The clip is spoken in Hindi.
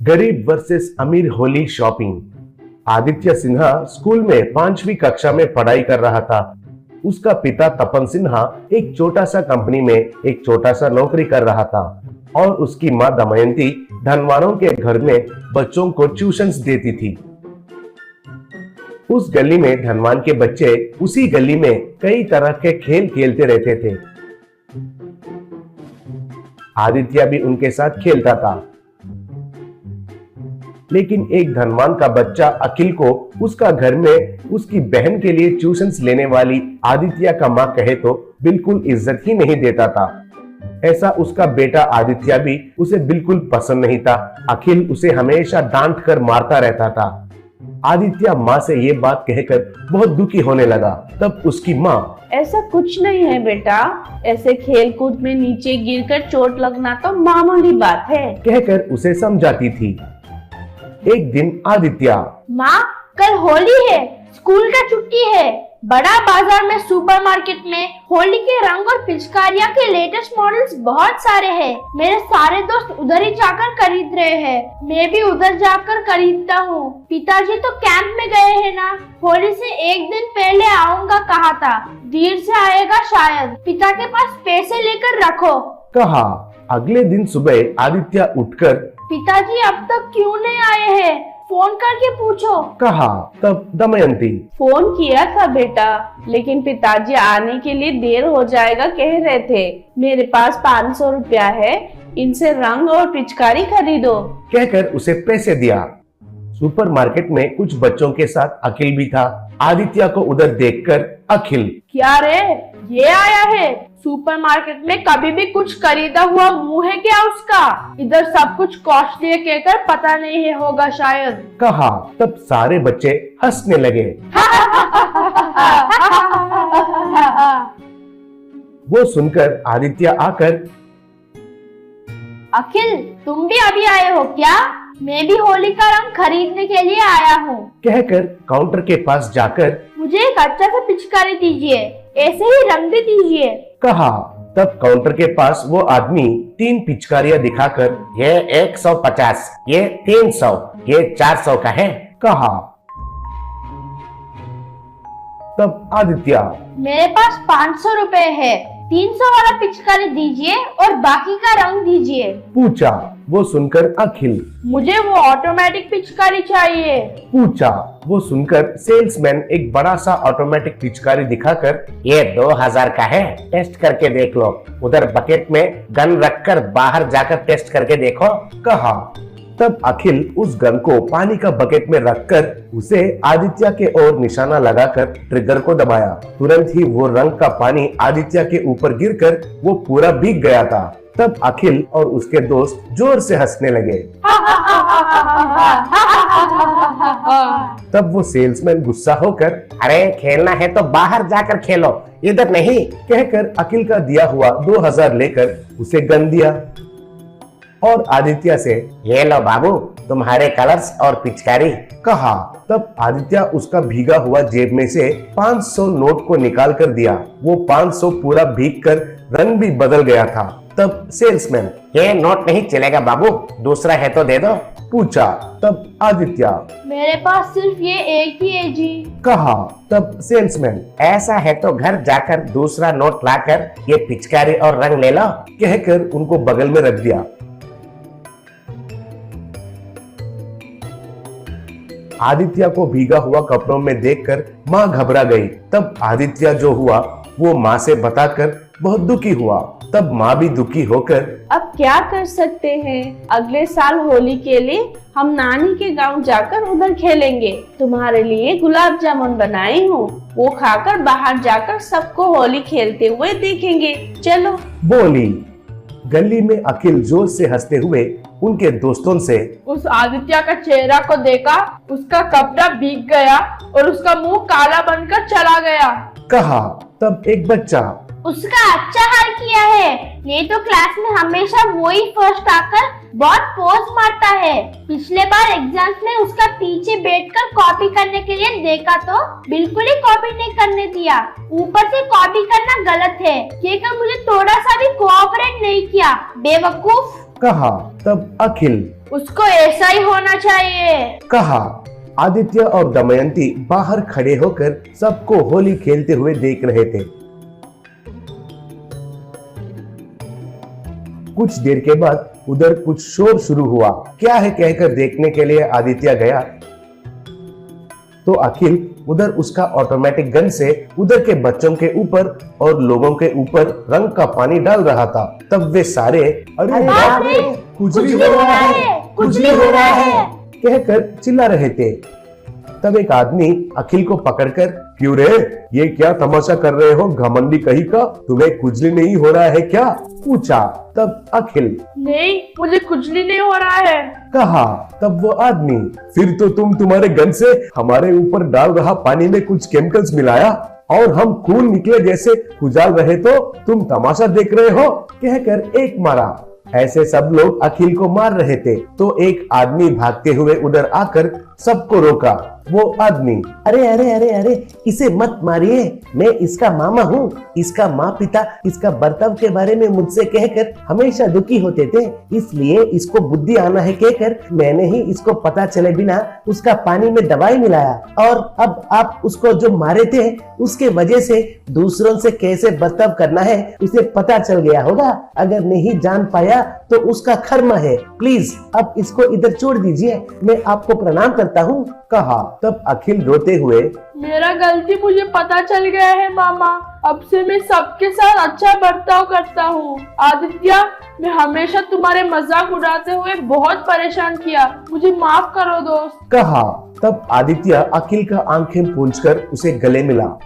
गरीब वर्सेस अमीर होली शॉपिंग। आदित्य सिन्हा स्कूल में 5वीं कक्षा में पढ़ाई कर रहा था। उसका पिता तपन सिन्हा एक छोटा सा कंपनी में एक छोटा सा नौकरी कर रहा था और उसकी माँ दमयंती धनवानों के घर में बच्चों को ट्यूशंस देती थी। उस गली में धनवान के बच्चे उसी गली में कई तरह के खेल खेलते रहते थे। आदित्य भी उनके साथ खेलता था, लेकिन एक धनवान का बच्चा अखिल को उसका घर में उसकी बहन के लिए ट्यूशंस लेने वाली आदित्य का माँ कहे तो बिल्कुल इज्जत ही नहीं देता था। ऐसा उसका बेटा आदित्य भी उसे बिल्कुल पसंद नहीं था। अखिल उसे हमेशा डांट कर मारता रहता था। आदित्य माँ से ये बात कहकर बहुत दुखी होने लगा। तब उसकी माँ, ऐसा कुछ नहीं है बेटा, ऐसे खेल कूद में नीचे गिरकर चोट लगना तो मामूली बात है, कहकर उसे समझाती थी। एक दिन आदित्य, माँ कल होली है, स्कूल का छुट्टी है। बड़ा बाजार में सुपरमार्केट में होली के रंग और पिचकारियाँ के लेटेस्ट मॉडल्स बहुत सारे हैं। मेरे सारे दोस्त उधर ही जाकर खरीद रहे हैं, मैं भी उधर जाकर खरीदता हूँ। पिताजी तो कैंप में गए हैं ना, होली से एक दिन पहले आऊंगा कहा था, देर से आएगा शायद। पिता के पास पैसे लेकर रखो, कहा। अगले दिन सुबह आदित्य उठकर, पिताजी अब तक क्यों नहीं आए हैं, फोन करके पूछो, कहा। तब दमयंती, फोन किया था बेटा, लेकिन पिताजी आने के लिए देर हो जाएगा कह रहे थे। मेरे पास 500 रुपया है, इनसे रंग और पिचकारी खरीदो, कहकर उसे पैसे दिया। सुपरमार्केट में कुछ बच्चों के साथ अखिल भी था। आदित्य को उधर देखकर अखिल, क्या रे, ये आया है? सुपरमार्केट में कभी भी कुछ खरीदा हुआ मुंह है क्या उसका? इधर सब कुछ कॉस्टली है कहकर पता नहीं है होगा शायद, कहा। तब सारे बच्चे हंसने लगे। वो सुनकर आदित्य आकर, अखिल तुम भी अभी आए हो क्या? मैं भी होली का रंग खरीदने के लिए आया हूँ, कहकर काउंटर के पास जाकर, मुझे एक अच्छा सा पिचकारी दीजिए, ऐसे ही रंग भी दीजिए, कहा। तब काउंटर के पास वो आदमी 3 पिचकारियां दिखाकर, ये 150, ये 300, ये 400 का है, कहा। तब आदित्य, मेरे पास 500 रुपए है, 300 वाला पिचकारी दीजिए और बाकी का रंग दीजिए, पूछा। वो सुनकर अखिल, मुझे वो ऑटोमेटिक पिचकारी चाहिए, पूछा। वो सुनकर सेल्समैन एक बड़ा सा ऑटोमेटिक पिचकारी दिखाकर, ये 2000 का है, टेस्ट करके देख लो, उधर बकेट में गन रखकर बाहर जाकर टेस्ट करके देखो, कहा। तब अखिल उस गन को पानी का बकेट में रखकर उसे आदित्य के ओर निशाना लगाकर ट्रिगर को दबाया। तुरंत ही वो रंग का पानी आदित्य के ऊपर गिरकर वो पूरा भीग गया था। तब अखिल और उसके दोस्त जोर से हंसने लगे। तब वो सेल्समैन गुस्सा होकर, अरे खेलना है तो बाहर जाकर खेलो, इधर नहीं, कहकर अखिल का दिया हुआ 2000 लेकर उसे गन दिया और आदित्य से, ये लो बाबू तुम्हारे कलर्स और पिचकारी, कहा। तब आदित्य उसका भीगा हुआ जेब में से 500 नोट को निकाल कर दिया। वो 500 पूरा भीग कर रंग भी बदल गया था। तब सेल्समैन, ये नोट नहीं चलेगा बाबू, दूसरा है तो दे दो, पूछा। तब आदित्य, मेरे पास सिर्फ ये एक ही है जी, कहा। तब सेल्समैन, ऐसा है तो घर जाकर दूसरा नोट लाकर ये पिचकारी और रंग ले लो, कहकर उनको बगल में रख दिया। आदित्य को भीगा हुआ कपड़ों में देखकर माँ घबरा गई। तब आदित्य जो हुआ वो माँ से बताकर बहुत दुखी हुआ। तब माँ भी दुखी होकर, अब क्या कर सकते हैं, अगले साल होली के लिए हम नानी के गांव जाकर उधर खेलेंगे। तुम्हारे लिए गुलाब जामुन बनाई हूँ, वो खाकर बाहर जाकर सबको होली खेलते हुए देखेंगे, चलो, बोली। गली में अखिल जोर से हंसते हुए उनके दोस्तों से, उस आदित्य का चेहरा को देखा, उसका कपड़ा भीग गया और उसका मुंह काला बनकर चला गया, कहा। तब एक बच्चा, उसका अच्छा हाल किया है, ये तो क्लास में हमेशा वो ही फर्स्ट आकर बहुत पोज मारता है। पिछले बार एग्जाम्स में उसका पीछे बैठकर कॉपी करने के लिए देखा तो बिल्कुल ही कॉपी नहीं करने दिया, ऊपर से कॉपी करना गलत है, कहकर मुझे थोड़ा सा भी कोऑपरेट नहीं किया, बेवकूफ, कहा। तब अखिल, उसको ऐसा ही होना चाहिए। कहा। आदित्य और दमयंती बाहर खड़े होकर सबको होली खेलते हुए देख रहे थे। कुछ देर के बाद उधर कुछ शोर शुरू हुआ। क्या है कहकर देखने के लिए आदित्य गया तो अखिल उधर उसका ऑटोमेटिक गन से उधर के बच्चों के ऊपर और लोगों के ऊपर रंग का पानी डाल रहा था। तब वे सारे अरे बाप रे, खुजली हो रहा है, खुजली हो रहा है कहकर चिल्ला रहे थे। तब एक आदमी अखिल को पकड़कर, क्यों रे, ये क्या तमाशा कर रहे हो घमंडी कहीं का, तुम्हें खुजली नहीं हो रहा है क्या, पूछा। तब अखिल, नहीं, मुझे खुजली नहीं हो रहा है, कहा। तब वो आदमी, फिर तो तुम्हारे गन से हमारे ऊपर डाल रहा पानी में कुछ केमिकल्स मिलाया और हम खून निकले जैसे खुजाल रहे तो तुम तमाशा देख रहे हो कहकर एक मारा। ऐसे सब लोग अखिल को मार रहे थे तो एक आदमी भागते हुए उधर आकर सबको रोका। वो आदमी, अरे अरे अरे अरे, इसे मत मारिए, मैं इसका मामा हूँ। इसका माँ पिता इसका बर्ताव के बारे में मुझसे कहकर हमेशा दुखी होते थे, इसलिए इसको बुद्धि आना है कहकर मैंने ही इसको पता चले बिना उसका पानी में दवाई मिलाया। और अब आप उसको जो मारे थे उसके वजह से दूसरों से कैसे बर्ताव करना है उसे पता चल गया होगा। अगर नहीं जान पाया तो उसका कर्म है। प्लीज अब इसको इधर छोड़ दीजिए, मैं आपको प्रणाम करता हूँ, कहा। तब अखिल रोते हुए, मेरा गलती मुझे पता चल गया है मामा, अब से मैं सबके साथ अच्छा बर्ताव करता हूँ। आदित्य, मैं हमेशा तुम्हारे मजाक उड़ाते हुए बहुत परेशान किया, मुझे माफ करो दोस्त, कहा। तब आदित्य अखिल का आंखें पूंझकर उसे गले मिला।